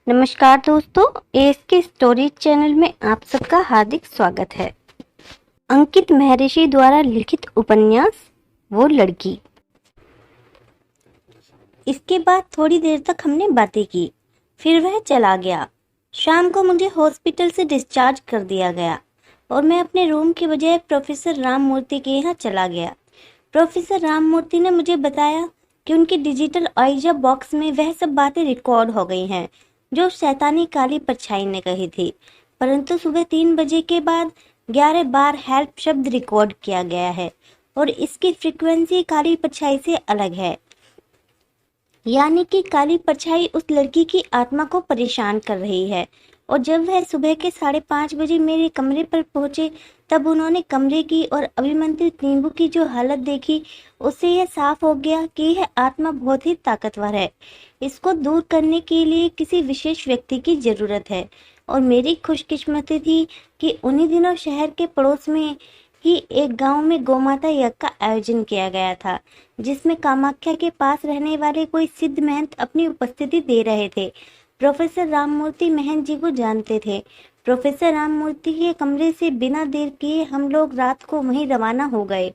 नमस्कार दोस्तों, ask story channel में आप सबका हार्दिक स्वागत है। अंकित महर्षि द्वारा लिखित उपन्यास वो लड़की। इसके बाद थोड़ी देर तक हमने बातें की, फिर वह चला गया। शाम को मुझे हॉस्पिटल से डिस्चार्ज कर दिया गया और मैं अपने रूम के बजाय प्रोफेसर राममूर्ति के यहाँ चला गया। प्रोफेसर राममूर्ति ने मुझे बताया कि उनकी डिजिटल आइजा बॉक्स में वह सब बातें रिकॉर्ड हो गई हैं जो शैतानी काली परछाई ने कही थी, परंतु सुबह 3 बजे के बाद 11 बार हेल्प शब्द रिकॉर्ड किया गया है और इसकी फ्रीक्वेंसी काली परछाई से अलग है। यानी कि काली परछाई उस लड़की की आत्मा को परेशान कर रही है। और जब वह सुबह के 5:30 बजे मेरे कमरे पर पहुंचे, तब उन्होंने कमरे की और अभिमंत्रित नींबू की जो हालत देखी, उससे यह साफ हो गया कि यह आत्मा बहुत ही ताकतवर है। इसको दूर करने के लिए किसी विशेष व्यक्ति की जरूरत है। और मेरी खुशकिस्मती थी कि उन्हीं दिनों शहर के पड़ोस में ही एक गांव में गौमाता यज्ञ का आयोजन किया गया था, जिसमें कामाख्या के पास रहने वाले कोई सिद्ध महंत अपनी उपस्थिति दे रहे थे। प्रोफेसर राममूर्ति महंत जी को जानते थे। प्रोफेसर राममूर्ति के कमरे से बिना देर किए हम लोग रात को वहीं रवाना हो गए।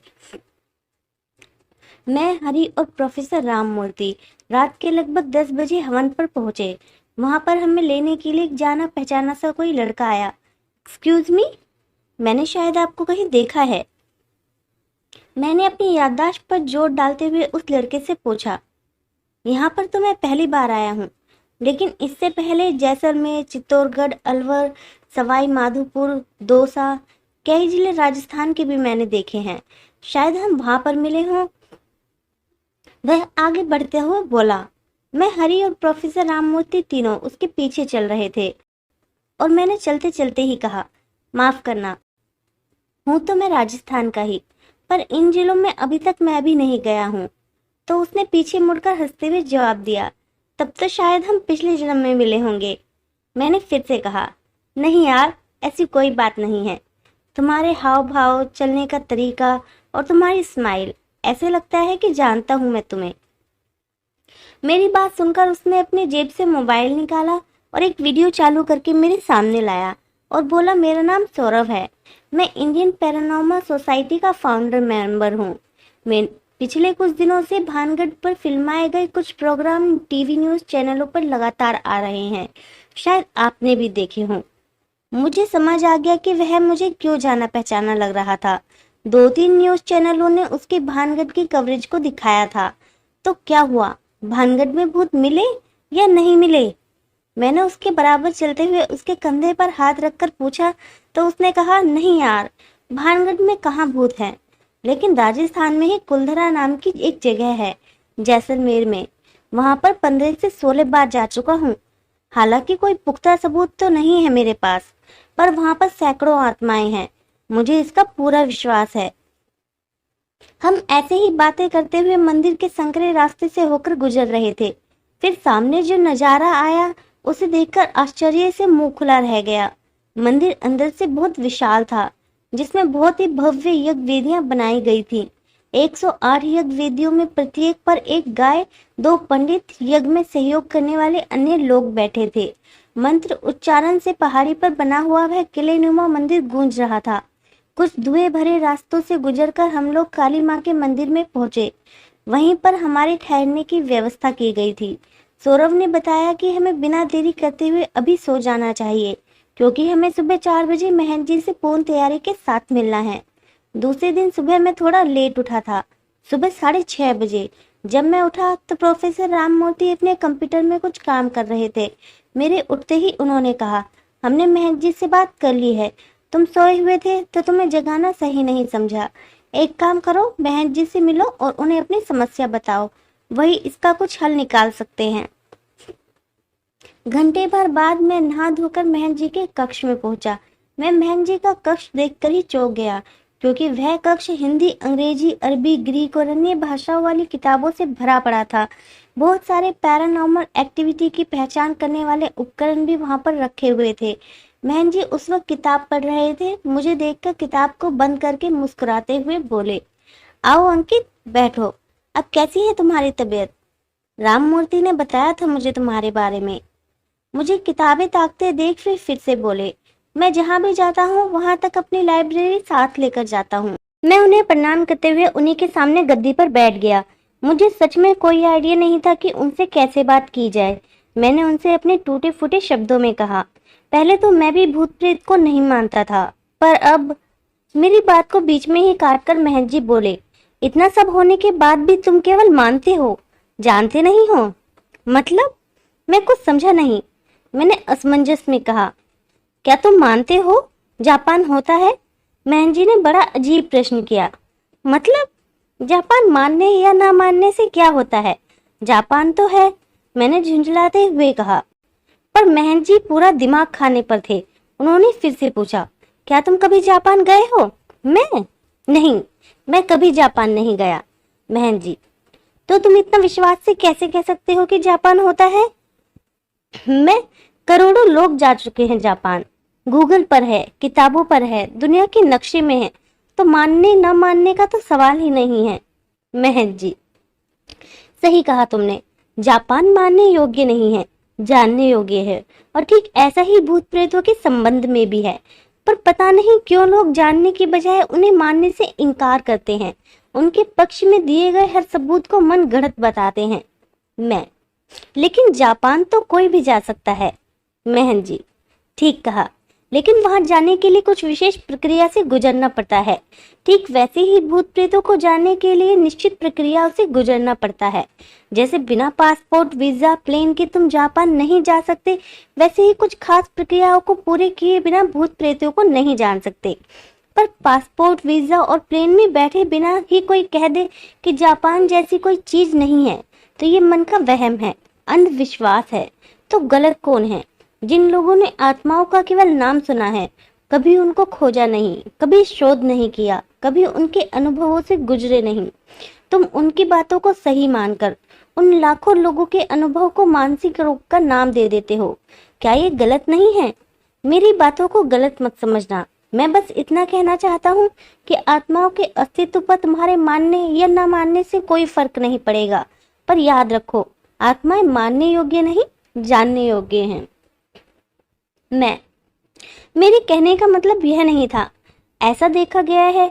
मैं, हरि और प्रोफेसर राममूर्ति रात के लगभग 10 बजे हवन पर पहुंचे। वहां पर हमें लेने के लिए जाना पहचाना सा कोई लड़का आया। एक्सक्यूज मी, मैंने शायद आपको कहीं देखा है। मैंने अपनी याददाश्त पर जोर डालते हुए उस लड़के से पूछा। यहाँ पर तो मैं पहली बार आया हूँ, लेकिन इससे पहले जैसलमेर, चित्तौड़गढ़, अलवर, सवाई माधोपुर, दौसा, कई जिले राजस्थान के भी मैंने देखे हैं। शायद हम वहां पर मिले हों। वह आगे बढ़ते हुए बोला। मैं, हरि और प्रोफेसर राममूर्ति तीनों उसके पीछे चल रहे थे और मैंने चलते चलते ही कहा, माफ करना, हूँ तो मैं राजस्थान का ही, पर इन जिलों में अभी तक मैं भी नहीं गया हूँ। तो उसने पीछे मुड़कर हंसते हुए जवाब दिया, तब तो शायद हम पिछले जन्म में मिले होंगे। मैंने फिर से कहा, नहीं यार, ऐसी कोई बात नहीं है। तुम्हारे हाव भाव, चलने का तरीका और तुम्हारी स्माइल, ऐसे लगता है कि जानता हूं मैं तुम्हें। मेरी बात सुनकर उसने अपनी जेब से मोबाइल निकाला और एक वीडियो चालू करके मेरे सामने लाया और बोला, मेरा नाम सौरभ है। मैं इंडियन पैरानॉर्मल सोसाइटी का फाउंडर मेंबर हूँ। मैं पिछले कुछ दिनों से भानगढ़ पर फिल्माए गए कुछ प्रोग्राम टीवी न्यूज चैनलों पर लगातार आ रहे हैं, शायद आपने भी देखे हों। मुझे समझ आ गया कि वह मुझे क्यों जाना पहचाना लग रहा था। 2-3 न्यूज चैनलों ने उसके भानगढ़ की कवरेज को दिखाया था। तो क्या हुआ, भानगढ़ में भूत मिले या नहीं मिले? मैंने उसके बराबर चलते हुए उसके कंधे पर हाथ रखकर पूछा, तो उसने कहा, नहीं यार, भानगढ़ में कहाँ भूत है, लेकिन राजस्थान में ही कुलधरा नाम की एक जगह है, जैसलमेर में। वहां पर 15 से 16 बार जा चुका हूँ। हालांकि कोई पुख्ता सबूत तो नहीं है मेरे पास, पर वहां पर सैकड़ों आत्माएं हैं, मुझे इसका पूरा विश्वास है। हम ऐसे ही बातें करते हुए मंदिर के संकरे रास्ते से होकर गुजर रहे थे। फिर सामने जो नजारा आया, उसे देखकर आश्चर्य से मुंह खुला रह गया। मंदिर अंदर से बहुत विशाल था, जिसमें बहुत ही भव्य यज्ञ वेदियां बनाई गई थी। 108 यज्ञ वेदियों में प्रत्येक पर एक गाय, 2 पंडित, यज्ञ में सहयोग करने वाले अन्य लोग बैठे थे। मंत्र उच्चारण से पहाड़ी पर बना हुआ वह किलेनुमा मंदिर गूंज रहा था। कुछ धुएं भरे रास्तों से गुजरकर हम लोग काली माँ के मंदिर में पहुंचे। वहीं पर हमारे ठहरने की व्यवस्था की गई थी। सौरभ ने बताया कि हमें बिना देरी करते हुए अभी सो जाना चाहिए, क्योंकि हमें सुबह 4 बजे महंत जी से पूर्ण तैयारी के साथ मिलना है। दूसरे दिन सुबह मैं थोड़ा लेट उठा था, सुबह 6:30 बजे। जब मैं उठा तो प्रोफेसर राममूर्ति अपने कंप्यूटर में कुछ काम कर रहे थे। मेरे उठते ही उन्होंने कहा, हमने महंत जी से बात कर ली है, तुम सोए हुए थे तो तुम्हें जगाना सही नहीं समझा। एक काम करो, महंत जी से मिलो और उन्हें अपनी समस्या बताओ, वही इसका कुछ हल निकाल सकते हैं। घंटे भर बाद मैं नहा धोकर महंत जी के कक्ष में पहुंचा। मैं महंत जी का कक्ष देखकर ही चौंक गया, क्योंकि वह कक्ष हिंदी, अंग्रेजी, अरबी, ग्रीक और अन्य भाषाओं वाली किताबों से भरा पड़ा था। बहुत सारे पैरानॉर्मल एक्टिविटी की पहचान करने वाले उपकरण भी वहां पर रखे हुए थे। महंत जी उस वक्त किताब पढ़ रहे थे। मुझे देखकर किताब को बंद करके मुस्कुराते हुए बोले, आओ अंकित, बैठो। अब कैसी है तुम्हारी तबीयत? राममूर्ति ने बताया था मुझे तुम्हारे बारे में। मुझे किताबें ताकते देख फिर से बोले, मैं जहाँ भी जाता हूँ वहां तक अपनी लाइब्रेरी साथ लेकर जाता हूँ। मैं उन्हें प्रणाम करते हुए उन्हीं के सामने गद्दी पर बैठ गया। मुझे सच में कोई आइडिया नहीं था कि उनसे कैसे बात की जाए। मैंने उनसे अपने टूटे फूटे शब्दों में कहा, पहले तो मैं भी भूत प्रेत को नहीं मानता था, पर अब। मेरी बात को बीच में ही काटकर महंत जी बोले, इतना सब होने के बाद भी तुम केवल मानते हो, जानते नहीं हो? मतलब? मैं कुछ समझा नहीं। मैंने असमंजस में कहा, क्या तुम मानते हो जापान होता है? महंत जी ने बड़ा अजीब प्रश्न किया। मतलब? जापान मानने या ना मानने से क्या होता है? जापान तो है, मैंने झुंझलाते हुए कहा। पर महंत जी पूरा दिमाग खाने पर थे। उन्होंने फिर से पूछा, क्या तुम कभी जापान गए हो? मैं? नहीं, मैं कभी जापान नहीं गया। महंत जी, तो तुम इतना विश्वास से कैसे कह सकते हो कि जापान होता है? मैं, करोड़ों लोग जा चुके हैं जापान, गूगल पर है, किताबों पर है, दुनिया के नक्शे में है, तो मानने न मानने का तो सवाल ही नहीं है। महंत जी, सही कहा तुमने, जापान मानने योग्य नहीं है, जानने योग्य है। और ठीक ऐसा ही भूत प्रेतों के संबंध में भी है। पर पता नहीं क्यों लोग जानने की बजाय उन्हें मानने से इनकार करते हैं। उनके पक्ष में दिए गए हर सबूत को मन गढ़ंत बताते हैं। मैं, लेकिन जापान तो कोई भी जा सकता है। महंत जी, ठीक कहा, लेकिन वहां जाने के लिए कुछ विशेष प्रक्रिया से गुजरना पड़ता है। ठीक वैसे ही भूत प्रेतों को जानने के लिए निश्चित प्रक्रियाओं से गुजरना पड़ता है। जैसे बिना पासपोर्ट, वीजा, प्लेन के तुम जापान नहीं जा सकते, वैसे ही कुछ खास प्रक्रियाओं को पूरे किए बिना भूत प्रेतों को नहीं जान सकते। पर पासपोर्ट, वीजा और प्लेन में बैठे बिना ही कोई कह दे कि जापान जैसी कोई चीज नहीं है, तो ये मन का वहम है, अंधविश्वास है। तो गलत कौन है? जिन लोगों ने आत्माओं का केवल नाम सुना है, कभी उनको खोजा नहीं, कभी शोध नहीं किया, कभी उनके अनुभवों से गुजरे नहीं। तुम उनकी बातों को सही मानकर उन लाखों लोगों के अनुभव को मानसिक रोग का नाम दे देते हो। क्या ये गलत नहीं है? मेरी बातों को गलत मत समझना। मैं बस इतना कहना चाहता हूँ कि आत्माओं के अस्तित्व पर तुम्हारे मानने या न मानने से कोई फर्क नहीं पड़ेगा। पर याद रखो, आत्माएं मानने योग्य नहीं, जानने योग्य हैं। मैं, मेरे कहने का मतलब यह नहीं था। ऐसा देखा गया है,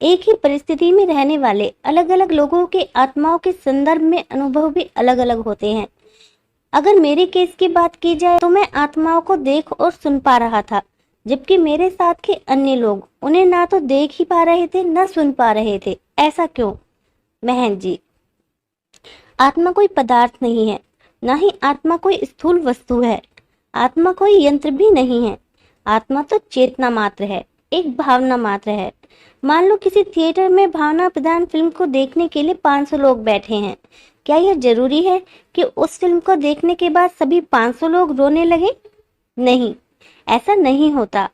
एक ही परिस्थिति में रहने वाले अलग अलग लोगों के आत्माओं के संदर्भ में अनुभव भी अलग अलग होते हैं। अगर मेरे केस की बात की जाए तो मैं आत्माओं को देख और सुन पा रहा था, जबकि मेरे साथ के अन्य लोग उन्हें ना तो देख ही पा रहे थे, ना सुन पा रहे थे। ऐसा क्यों? महंत जी, आत्मा कोई पदार्थ नहीं है, ना ही आत्मा कोई स्थूल वस्तु है। आत्मा कोई यंत्र भी नहीं है। आत्मा तो चेतना मात्र है, एक भावना मात्र है। मान लो किसी थिएटर में भावना प्रधान फिल्म को देखने के लिए 500 लोग बैठे हैं। क्या यह जरूरी है कि उस फिल्म को देखने के बाद सभी 500 लोग रोने लगे? नहीं, ऐसा नहीं होता।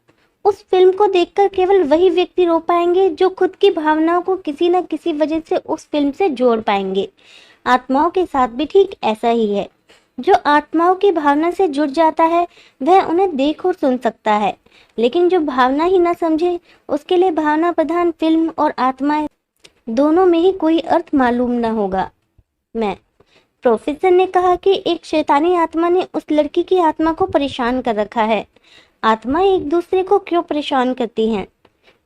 उस फिल्म को देखकर केवल वही व्यक्ति रो पाएंगे जो खुद की भावनाओं को किसी न किसी वजह से उस फिल्म से जोड़ पाएंगे। आत्माओं के साथ भी ठीक ऐसा ही है। जो आत्माओं की भावना से जुड़ जाता है वह उन्हें देख और सुन सकता है, लेकिन जो भावना ही न समझे उसके लिए भावना प्रधान फिल्म और आत्माएं दोनों में ही कोई अर्थ मालूम न होगा। मैं, प्रोफेसर ने कहा कि एक शैतानी आत्मा ने उस लड़की की आत्मा को परेशान कर रखा है। आत्माएं एक दूसरे को क्यों परेशान करती हैं?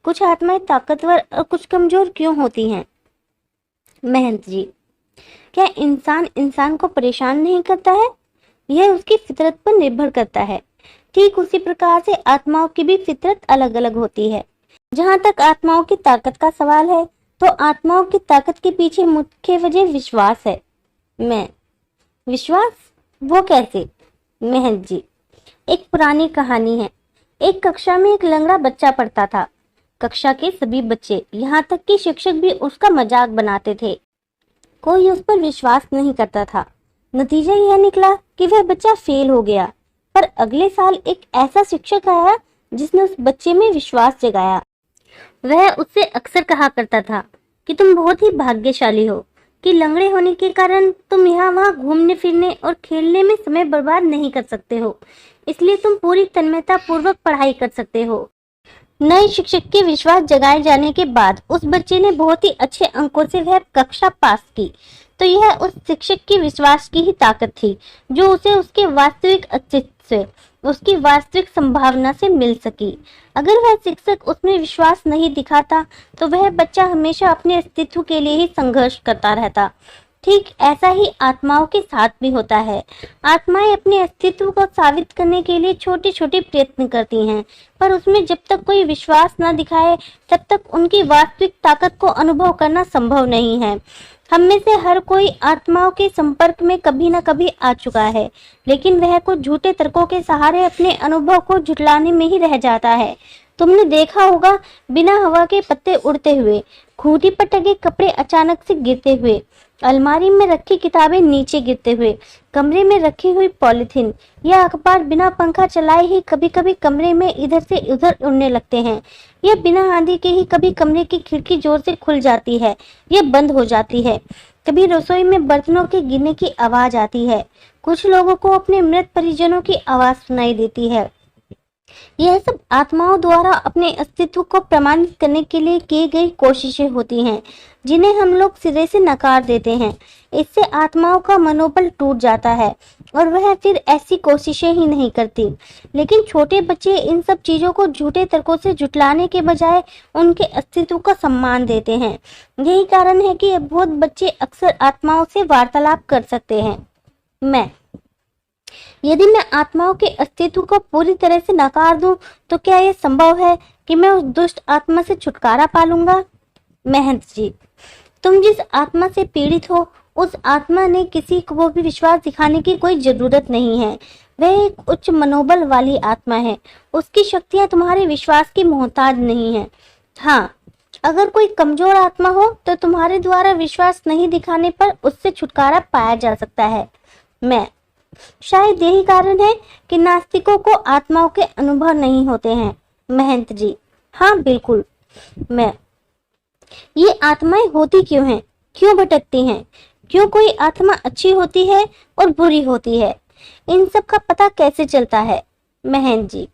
कुछ आत्माएं ताकतवर और कुछ कमजोर क्यों होती हैं? महंत जी, क्या इंसान इंसान को परेशान नहीं करता है? यह उसकी फितरत पर निर्भर करता है। ठीक उसी प्रकार से आत्माओं की भी फितरत अलग अलग होती है। जहाँ तक आत्माओं की ताकत का सवाल है, तो आत्माओं की ताकत के पीछे मुख्य वजह विश्वास है। मैं, विश्वास? वो कैसे? महंत जी, एक पुरानी कहानी है। एक कक्षा में एक लंगड़ा बच्चा पढ़ता था। कक्षा के सभी बच्चे, यहाँ तक कि शिक्षक भी उसका मजाक बनाते थे। कोई उस पर विश्वास नहीं करता था। नतीजा यह निकला कि वह बच्चा फेल हो गया। पर अगले साल एक ऐसा शिक्षक आया जिसने उस बच्चे में विश्वास जगाया। वह उससे अक्सर कहा करता था कि तुम बहुत ही भाग्यशाली हो कि लंगड़े होने के कारण तुम यहाँ वहाँ घूमने फिरने और खेलने में समय बर्बाद नहीं कर सकते हो, इसलिए तुम पूरी तन्मयता पूर्वक पढ़ाई कर सकते हो। नए शिक्षक के विश्वास जगाए जाने के बाद उस बच्चे ने बहुत ही अच्छे अंकों से वह कक्षा पास की, तो यह उस शिक्षक की विश्वास की ही ताकत थी जो उसे उसके वास्तविक अस्तित्व से, उसकी वास्तविक संभावना से मिल सकी। अगर वह शिक्षक उसमें विश्वास नहीं दिखाता तो वह बच्चा हमेशा अपने अस्तित्व के लिए ही संघर्ष करता रहता। ठीक ऐसा ही आत्माओं के साथ भी होता है। आत्माएं अपने अस्तित्व को साबित करने के लिए छोटे छोटे प्रयत्न करती हैं, पर उसमें जब तक कोई विश्वास न दिखाए तब तक उनकी वास्तविक ताकत को अनुभव करना संभव नहीं है। हम में से हर कोई आत्माओं के संपर्क में कभी न कभी आ चुका है, लेकिन वह कुछ झूठे तर्कों के सहारे अपने अनुभव को झुठलाने में ही रह जाता है। तुमने देखा होगा, बिना हवा के पत्ते उड़ते हुए, खूंटी पर टंगे कपड़े अचानक से गिरते हुए, अलमारी में रखी किताबें नीचे गिरते हुए, कमरे में रखी हुई पॉलिथीन या अखबार बिना पंखा चलाए ही कभी कभी कमरे में इधर से उधर उड़ने लगते हैं। यह बिना आंधी के ही कभी कमरे की खिड़की जोर से खुल जाती है या बंद हो जाती है। कभी रसोई में बर्तनों के गिरने की आवाज आती है। कुछ लोगों को अपने मृत परिजनों की आवाज सुनाई देती है। यह सब आत्माओं द्वारा अपने अस्तित्व को प्रमाणित करने के लिए की गई कोशिशें होती हैं, जिन्हें हम लोग सिरे से नकार देते हैं। इससे आत्माओं का मनोबल टूट जाता है और वह फिर ऐसी कोशिशें ही नहीं करती। लेकिन छोटे बच्चे इन सब चीजों को झूठे तर्कों से झुठलाने के बजाय उनके अस्तित्व का सम्मान देते हैं। यही कारण है कि बहुत बच्चे अक्सर आत्माओं से वार्तालाप कर सकते हैं। यदि मैं आत्माओं के अस्तित्व को पूरी तरह से नकार दूं, तो क्या यह संभव है कि मैं उस दुष्ट आत्मा से छुटकारा पा लूंगा? महंत जी, तुम जिस आत्मा से पीड़ित हो, उस आत्मा ने किसी को भी विश्वास दिखाने की कोई जरूरत नहीं है। वह एक उच्च मनोबल वाली आत्मा है। उसकी शक्तियां तुम्हारे विश्वास की मोहताज नहीं है। हाँ, अगर कोई कमजोर आत्मा हो तो तुम्हारे द्वारा विश्वास नहीं दिखाने पर उससे छुटकारा पाया जा सकता है। शायद यही कारण है कि नास्तिकों को आत्माओं के अनुभव नहीं होते हैं। महंत जी, हाँ बिल्कुल। ये आत्माएं होती क्यों हैं? क्यों भटकती हैं? क्यों कोई आत्मा अच्छी होती है और बुरी होती है? इन सब का पता कैसे चलता है? महंत जी,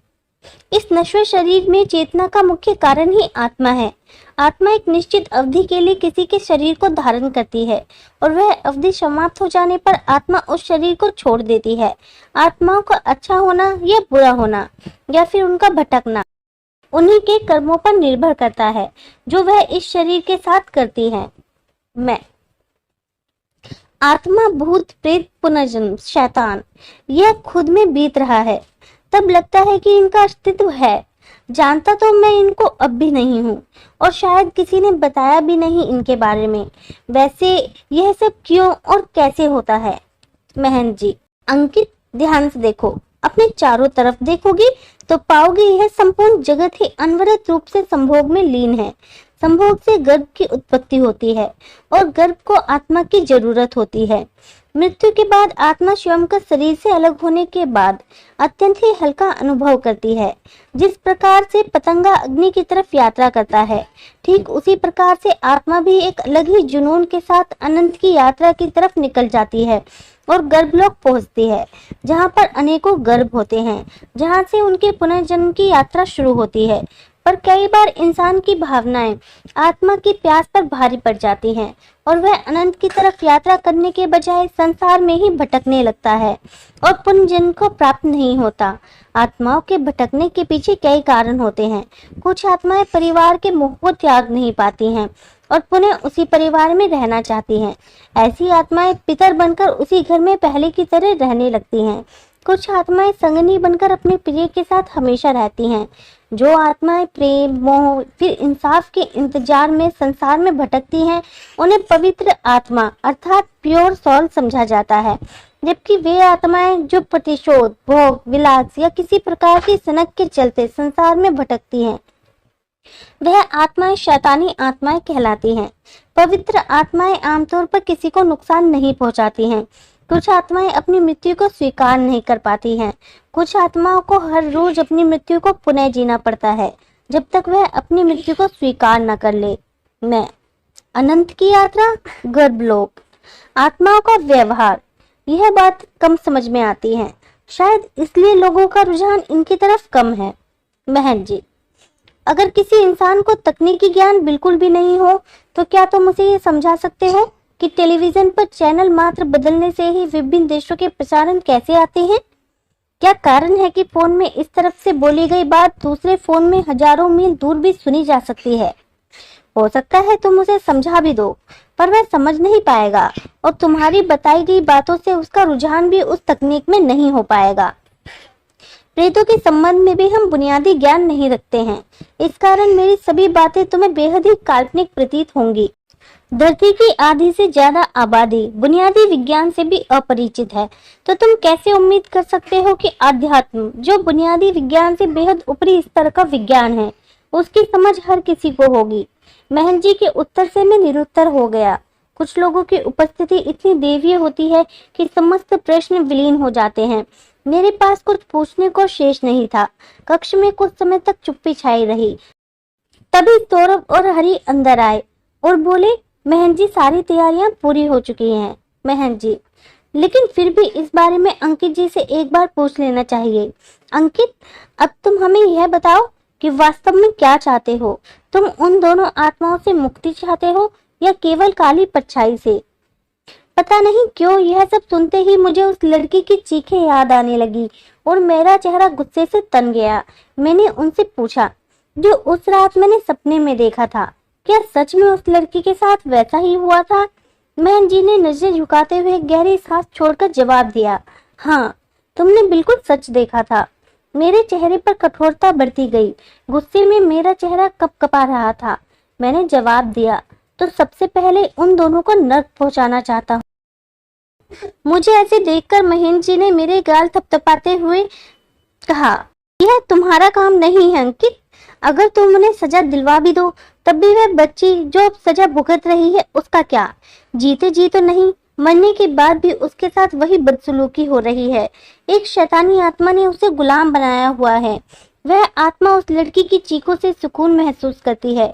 इस नश्वर शरीर में चेतना का मुख्य कारण ही आत्मा है। आत्मा एक निश्चित अवधि के लिए किसी के शरीर को धारण करती है और वह अवधि समाप्त हो जाने पर आत्मा उस शरीर को छोड़ देती है। आत्माओं का अच्छा होना या बुरा होना या फिर उनका भटकना उन्हीं के कर्मों पर निर्भर करता है जो वह इस शरीर के साथ करती है। आत्मा, भूत, प्रेत, पुनर्जन्म, शैतान, यह खुद में बीत रहा है। तब लगता है कि इनका अस्तित्व है। जानता तो मैं इनको अब भी नहीं हूँ और शायद किसी ने बताया भी नहीं इनके बारे में। वैसे यह सब क्यों और कैसे होता है? महंत जी, अंकित, ध्यान से देखो। अपने चारों तरफ देखोगी तो पाओगे यह संपूर्ण जगत ही अनवरत रूप से संभोग में लीन है। संभोग से गर्भ की उत्पत्ति होती है और गर्भ को आत्मा की जरूरत होती है। मृत्यु के बाद आत्मा स्वयं का शरीर से अलग होने के बाद अत्यंत ही हल्का अनुभव करती है। जिस प्रकार से पतंगा अग्नि की तरफ यात्रा करता है, ठीक उसी प्रकार से आत्मा भी एक अलग ही जुनून के साथ अनंत की यात्रा की तरफ निकल जाती है और गर्भलोक पहुंचती है, जहां पर अनेकों गर्भ होते हैं, जहां से उनके पुनर्जन्म की यात्रा शुरू होती है। पर कई बार इंसान की भावनाएं आत्मा की प्यास पर भारी पड़ जाती हैं और वह अनंत की तरफ यात्रा करने के बजाय संसार में ही भटकने लगता है और पुनर्जन्म को प्राप्त नहीं होता। आत्माओं के भटकने के पीछे कई कारण होते हैं। कुछ आत्माएं परिवार के मोह को त्याग नहीं पाती हैं और पुनः उसी परिवार में रहना चाहती हैं। ऐसी आत्माएं पितर बनकर उसी घर में पहले की तरह रहने लगती हैं। कुछ आत्माएं संगनी बनकर अपने प्रिय के साथ हमेशा रहती हैं। जो आत्माएं प्रेम, मोह, फिर इंसाफ के इंतजार में संसार में भटकती हैं, उन्हें पवित्र आत्मा अर्थात प्योर सोल समझा जाता है। जबकि वे आत्माएं जो प्रतिशोध, भोग, विलास या किसी प्रकार की सनक के चलते संसार में भटकती हैं, वह आत्माएं शैतानी आत्माएं कहलाती हैं। पवित्र आत्माएं आमतौर पर किसी को नुकसान नहीं पहुंचाती हैं। कुछ आत्माएं अपनी मृत्यु को स्वीकार नहीं कर पाती हैं। कुछ आत्माओं को हर रोज अपनी मृत्यु को पुनः जीना पड़ता है जब तक वह अपनी मृत्यु को स्वीकार न कर ले। अनंत की यात्रा, गर्भलोक, आत्माओं का व्यवहार, यह बात कम समझ में आती है। शायद इसलिए लोगों का रुझान इनकी तरफ कम है। महंत जी, अगर किसी इंसान को तकनीकी ज्ञान बिल्कुल भी नहीं हो तो क्या तुम उसे ये समझा सकते हो कि टेलीविजन पर चैनल मात्र बदलने से ही विभिन्न देशों के प्रसारण कैसे आते हैं? क्या कारण है कि फोन में इस तरफ से बोली गई बात दूसरे फोन में हजारों मील दूर भी सुनी जा सकती है? हो सकता है तुम उसे समझा भी दो, पर वह समझ नहीं पाएगा और तुम्हारी बताई गई बातों से उसका रुझान भी उस तकनीक में नहीं हो पाएगा। प्रेतों के संबंध में भी हम बुनियादी ज्ञान नहीं रखते हैं। इस कारण मेरी सभी बातें तुम्हें बेहद ही काल्पनिक प्रतीत होंगी। धरती की आधी से ज्यादा आबादी बुनियादी विज्ञान से भी अपरिचित है, तो तुम कैसे उम्मीद कर सकते हो कि अध्यात्म, जो बुनियादी विज्ञान से बेहद ऊपरी स्तर का विज्ञान है, उसकी समझ हर किसी को होगी? महन जी के उत्तर से मैं निरुत्तर हो गया। कुछ लोगों की उपस्थिति इतनी दैवीय होती है कि समस्त प्रश्न विलीन हो जाते हैं। मेरे पास कुछ पूछने को शेष नहीं था। कक्ष में कुछ समय तक चुप्पी छाई रही। तभी सौरभ और हरि अंदर आए और बोले, महन जी, सारी तैयारियां पूरी हो चुकी हैं। महन जी, लेकिन फिर भी इस बारे में अंकित जी से एक बार पूछ लेना चाहिए। अंकित, अब तुम हमें यह बताओ कि वास्तव में क्या चाहते हो? तुम उन दोनों आत्माओं से मुक्ति चाहते हो या केवल काली परछाई से? पता नहीं क्यों यह सब सुनते ही मुझे उस लड़की की चीखें याद आने लगी और मेरा चेहरा गुस्से से तन गया। मैंने उनसे पूछा, जो उस रात मैंने सपने में देखा था, क्या सच में उस लड़की के साथ वैसा ही हुआ था? महन जी ने नजरें झुकाते हुए गहरी सांस छोड़कर जवाब दिया, हाँ, तुमने बिल्कुल सच देखा था। मेरे चेहरे पर कठोरता बढ़ती गई। गुस्से में मेरा चेहरा कपकपा रहा था। मैंने जवाब दिया, तो सबसे पहले उन दोनों को नर्क पहुंचाना चाहता हूँ। मुझे ऐसे देखकर महेंद्र जी ने मेरे गाल थपथपाते हुए कहा, यह तुम्हारा काम नहीं है अंकित। अगर तुम उन्हें सजा दिलवा भी दो, तब भी वह बच्ची जो अब सजा भुगत रही है, उसका क्या? जीते जी तो नहीं, मरने के बाद भी उसके साथ वही बदसलूकी हो रही है। एक शैतानी आत्मा ने उसे गुलाम बनाया हुआ है। वह आत्मा उस लड़की की चीखों से सुकून महसूस करती है।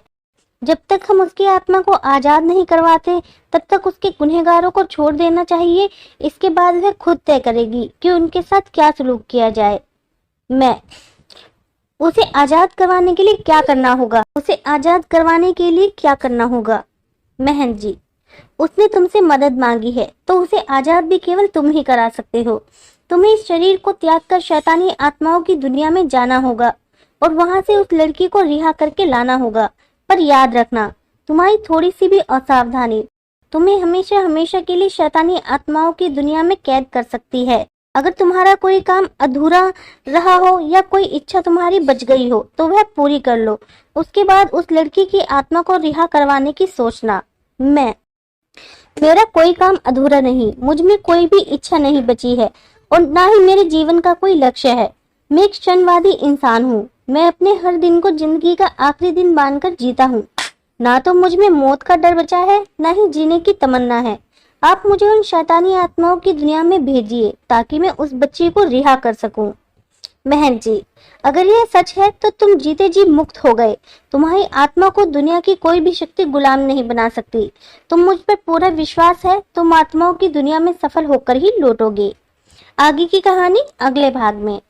जब तक हम उसकी आत्मा को आजाद नहीं करवाते, तब तक उसके गुनहगारों को छोड़ देना चाहिए। इसके बाद वह खुद तय करेगी कि उनके साथ क्या सलूक किया जाए। मैं उसे आजाद करवाने के लिए क्या करना होगा? उसे आजाद करवाने के लिए क्या करना होगा? महन जी, उसने तुमसे मदद मांगी है, तो उसे आजाद भी केवल तुम ही करा सकते हो। तुम्हें इस शरीर को त्याग कर शैतानी आत्माओं की दुनिया में जाना होगा और वहां से उस लड़की को रिहा करके लाना होगा। पर याद रखना, तुम्हारी थोड़ी सी भी असावधानी तुम्हें हमेशा हमेशा के लिए शैतानी आत्माओं की दुनिया में कैद कर सकती है। अगर तुम्हारा कोई काम अधूरा रहा हो या कोई इच्छा तुम्हारी बच गई हो, तो वह पूरी कर लो। उसके बाद उस लड़की की आत्मा को रिहा करवाने की सोचना। मेरा कोई काम अधूरा नहीं, मुझ में कोई भी इच्छा नहीं बची है और ना ही मेरे जीवन का कोई लक्ष्य है। मैं एक क्षणवादी इंसान हूँ। मैं अपने हर दिन को जिंदगी का आखिरी दिन मानकर जीता हूँ। ना तो मुझ में मौत का डर बचा है, ना ही जीने की तमन्ना है। आप मुझे उन शैतानी आत्माओं की दुनिया में भेजिए ताकि मैं उस बच्ची को रिहा कर सकूं। महन जी, अगर यह सच है तो तुम जीते जी मुक्त हो गए। तुम्हारी आत्मा को दुनिया की कोई भी शक्ति गुलाम नहीं बना सकती। तुम मुझ पर पूरा विश्वास है, तुम आत्माओं की दुनिया में सफल होकर ही लौटोगे। आगे की कहानी अगले भाग में।